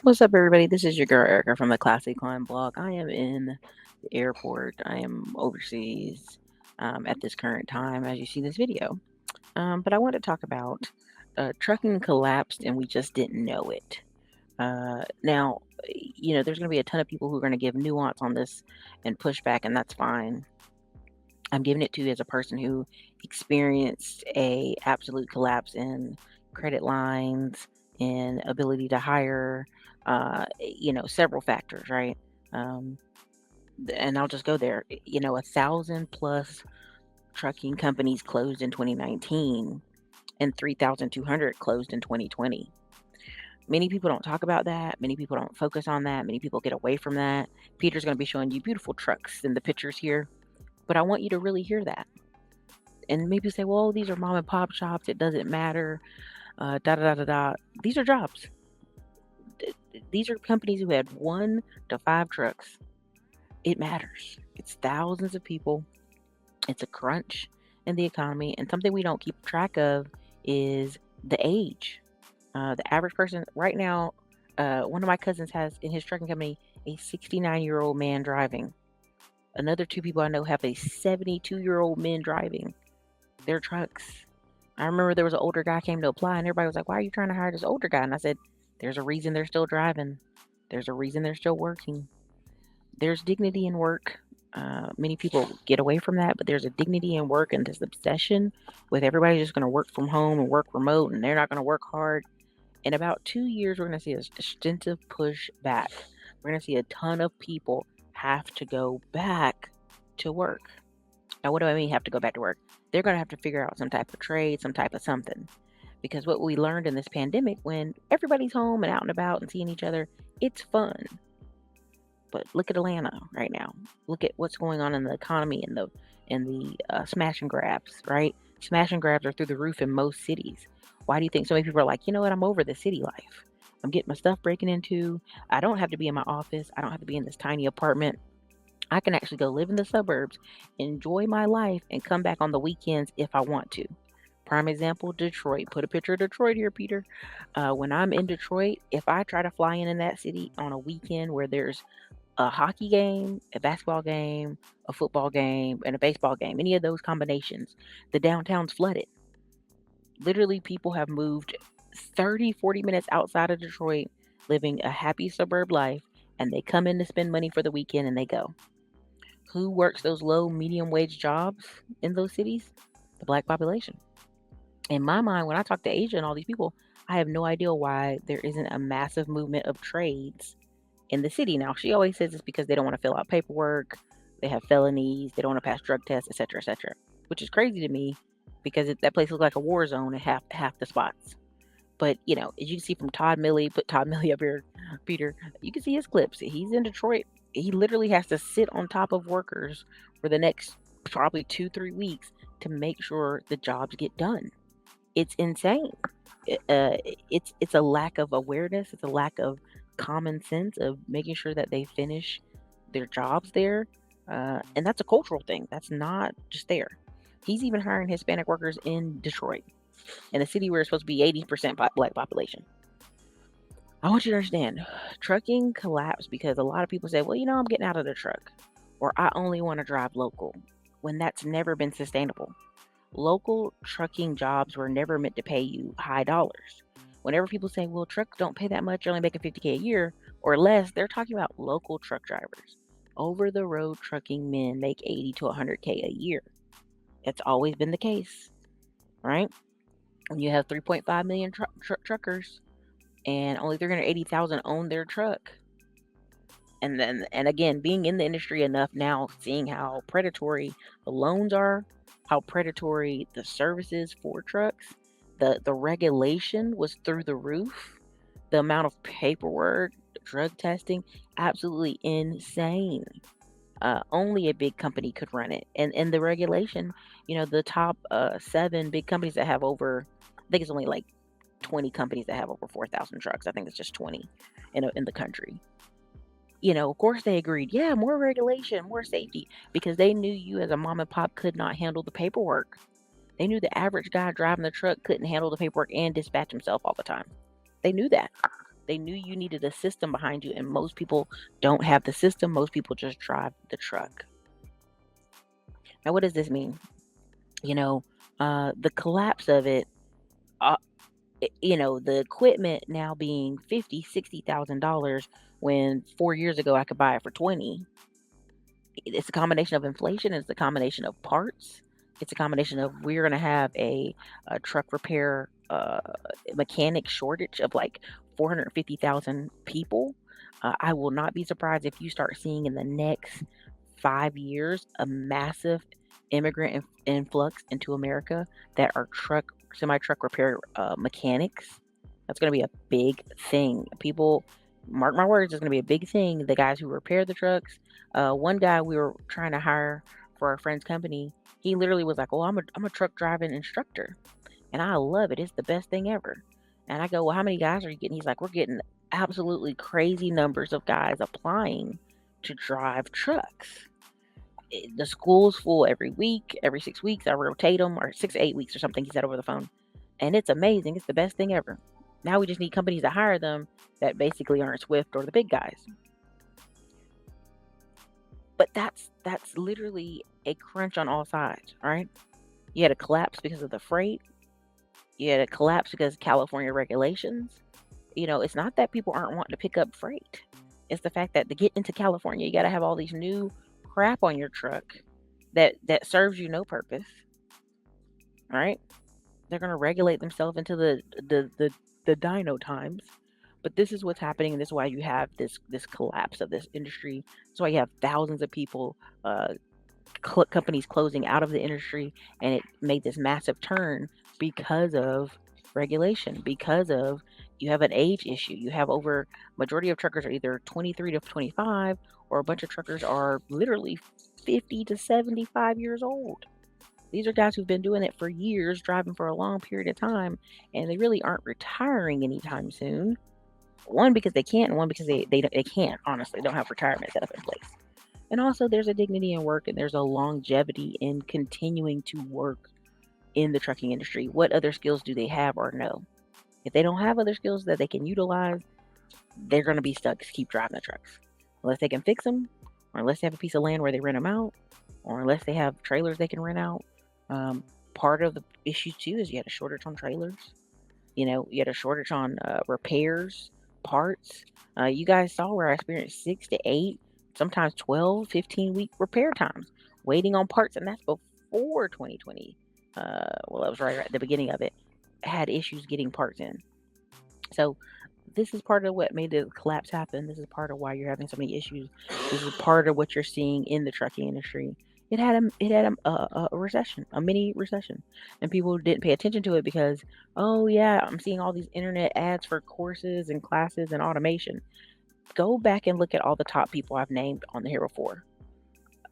What's up, everybody? This is your girl Erica from the Classic Climb blog. I am in the airport. I am overseas at this current time as you see this video. But I want to talk about trucking collapsed and we just didn't know it. Now, there's going to be a ton of people who are going to give nuance on this and pushback, and that's fine. I'm giving it to you as a person who experienced a absolute collapse in credit lines, in ability to hire, several factors, right? Um, and I'll just go there. 1,000 plus trucking companies closed in 2019 and 3,200 closed in 2020. Many people don't talk about that. Many people don't focus on that. Many people get away from that. Peter's going to be showing you beautiful trucks in the pictures here, but I want you to really hear that and maybe say, well, these are mom and pop shops. It doesn't matter. Da da da da da. These are jobs. These are companies who had 1 to 5 trucks. It matters. It's thousands of people. It's a crunch in the economy. And something we don't keep track of is the age. The average person right now, one of my cousins has in his trucking company a 69-year-old man driving. Another 2 people I know have a 72-year-old man driving their trucks. I remember there was an older guy came to apply and everybody was like, "Why are you trying to hire this older guy?" And I said, "There's a reason they're still driving. There's a reason they're still working. There's dignity in work." Many people get away from that, but there's a dignity in work and this obsession with everybody just going to work from home and work remote and they're not going to work hard. In about 2 years, we're going to see a extensive push back. We're going to see a ton of people have to go back to work. Now, what do I mean have to go back to work? They're going to have to figure out some type of trade, some type of something. Because what we learned in this pandemic, when everybody's home and out and about and seeing each other, it's fun. But look at Atlanta right now. Look at what's going on in the economy and the smash and grabs, right? Smash and grabs are through the roof in most cities. Why do you think so many people are like, you know what? I'm over the city life. I'm getting my stuff breaking into. I don't have to be in my office. I don't have to be in this tiny apartment. I can actually go live in the suburbs, enjoy my life, and come back on the weekends if I want to. Prime example, Detroit. Put a picture of Detroit here, Peter. When I'm in Detroit, if I try to fly in that city on a weekend where there's a hockey game, a basketball game, a football game, and a baseball game, any of those combinations, the downtown's flooded. Literally, people have moved 30, 40 minutes outside of Detroit, living a happy suburb life, and they come in to spend money for the weekend and they go. Who works those low, medium wage jobs in those cities? The black population. In my mind, when I talk to Asia and all these people, I have no idea why there isn't a massive movement of trades in the city. Now, she always says it's because they don't want to fill out paperwork, they have felonies, they don't want to pass drug tests, etc., which is crazy to me because that place looks like a war zone at half the spots. But as you can see from Todd Milley, put Todd Milley up here, Peter. You can see his clips. He's in Detroit. He literally has to sit on top of workers for the next probably 2-3 weeks to make sure the jobs get done. It's insane. It's a lack of awareness. It's a lack of common sense of making sure that they finish their jobs there, and that's a cultural thing. That's not just there. He's even hiring Hispanic workers in Detroit, in a city where it's supposed to be 80% black population. I want you to understand, trucking collapsed because a lot of people say, well, I'm getting out of the truck, or I only want to drive local, when that's never been sustainable. Local trucking jobs were never meant to pay you high dollars. Whenever people say, well, trucks don't pay that much, you're only making $50K a year or less, they're talking about local truck drivers. Over the road trucking men make 80 to 100K a year. It's always been the case, right? When you have 3.5 million truckers and only 380,000 own their truck. And again, being in the industry enough now, seeing how predatory the loans are, how predatory the services for trucks, the regulation was through the roof. The amount of paperwork, drug testing, absolutely insane. Only a big company could run it, and the regulation, the top 7 big companies that have over, I think it's only like 20 companies that have over 4,000 trucks. I think it's just 20 in the country. Of course they agreed, yeah, more regulation, more safety, because they knew you as a mom and pop could not handle the paperwork. They knew the average guy driving the truck couldn't handle the paperwork and dispatch himself all the time. They knew that. They knew you needed a system behind you, and most people don't have the system. Most people just drive the truck. Now, what does this mean? You know, the collapse of it, uh, the equipment now being $50,000, $60,000 when 4 years ago I could buy it for 20. It's a combination of inflation. It's a combination of parts. It's a combination of we're going to have a truck repair mechanic shortage of like 450,000 people. I will not be surprised if you start seeing in the next 5 years a massive immigrant influx into America that are semi truck repair mechanics. That's going to be a big thing. People, mark my words, it's going to be a big thing. The guys who repair the trucks. One guy we were trying to hire for our friend's company, he literally was like, "Oh, I'm a truck driving instructor, and I love it. It's the best thing ever." And I go, "Well, how many guys are you getting?" He's like, "We're getting absolutely crazy numbers of guys applying to drive trucks. The school's full every week, every 6 weeks. I rotate them, or 6 to 8 weeks or something." He said over the phone, and it's amazing. It's the best thing ever. Now we just need companies to hire them that basically aren't Swift or the big guys. But that's literally a crunch on all sides, right? You had a collapse because of the freight. You had a collapse because of California regulations. It's not that people aren't wanting to pick up freight. It's the fact that to get into California, you got to have all these new crap on your truck that serves you no purpose, right? They're going to regulate themselves into the dino times. But this is what's happening, and this is why you have this collapse of this industry. That's why you have thousands of people, companies closing out of the industry, and it made this massive turn because of regulation, because of you have an age issue. You have majority of truckers are either 23 to 25, or a bunch of truckers are literally 50 to 75 years old. These are guys who've been doing it for years, driving for a long period of time, and they really aren't retiring anytime soon. One, because they can't, and one, because they can't, honestly, don't have retirement set up in place. And also, there's a dignity in work, and there's a longevity in continuing to work in the trucking industry. What other skills do they have or no? If they don't have other skills that they can utilize, they're going to be stuck to keep driving the trucks. Unless they can fix them, or unless they have a piece of land where they rent them out, or unless they have trailers they can rent out. Part of the issue, too, is you had a shortage on trailers. You had a shortage on repairs, parts. You guys saw where I experienced 6 to 8, sometimes 12, 15-week repair times, waiting on parts, and that's before 2020. Well, that was right at the beginning of it. Had issues getting parts in. So this is part of what made the collapse happen. This is part of why you're having so many issues. This is part of what you're seeing in the trucking industry. It had a recession, a mini recession, and people didn't pay attention to it because, oh yeah, I'm seeing all these internet ads for courses and classes and automation. Go back and look at all the top people I've named on here before.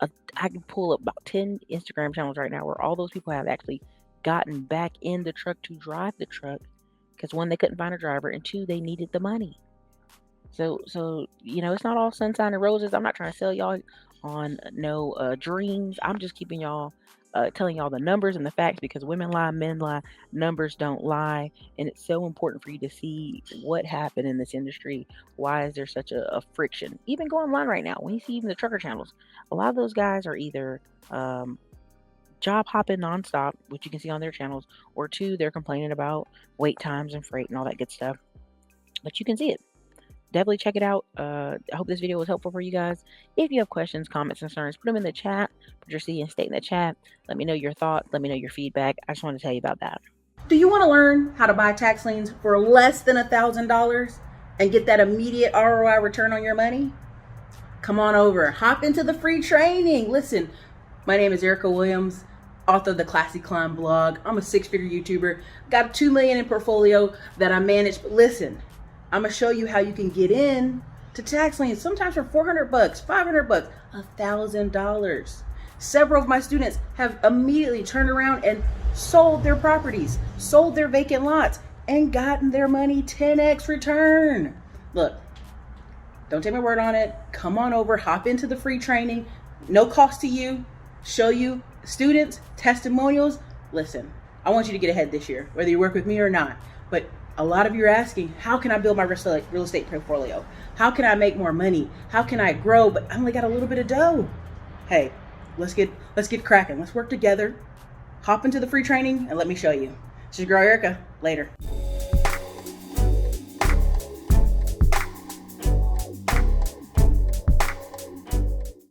I can pull up about 10 Instagram channels right now where all those people have actually gotten back in the truck to drive the truck because, one, they couldn't find a driver, and two, they needed the money. So it's not all sunshine and roses. I'm not trying to sell y'all on no dreams. I'm just keeping y'all, telling y'all the numbers and the facts, because women lie, men lie, numbers don't lie, and it's so important for you to see what happened in this industry. Why is there such a friction? Even go online right now, when you see even the trucker channels, a lot of those guys are either job hopping nonstop, which you can see on their channels, or two, they're complaining about wait times and freight and all that good stuff. But you can see it. Definitely check it out. I hope this video was helpful for you guys. If you have questions, comments, concerns, put them in the chat. Put your C and state in the chat. Let me know your thoughts. Let me know your feedback. I just want to tell you about that. Do you want to learn how to buy tax liens for less than $1,000 and get that immediate ROI return on your money? Come on over. Hop into the free training. Listen, my name is Ericka Williams, author of the Classy Climb blog. I'm a 6-figure YouTuber. Got $2 million in portfolio that I manage. But listen, I'm going to show you how you can get in to tax liens, sometimes for $400, $500, $1,000. Several of my students have immediately turned around and sold their properties, sold their vacant lots, and gotten their money 10x return. Look, don't take my word on it. Come on over, hop into the free training. No cost to you. Show you students, testimonials. Listen, I want you to get ahead this year, whether you work with me or not. But A lot of you are asking, how can I build my real estate portfolio? How can I make more money? How can I grow? But I only got a little bit of dough. Hey, let's get cracking. Let's work together. Hop into the free training and let me show you. This is your girl Ericka. Later.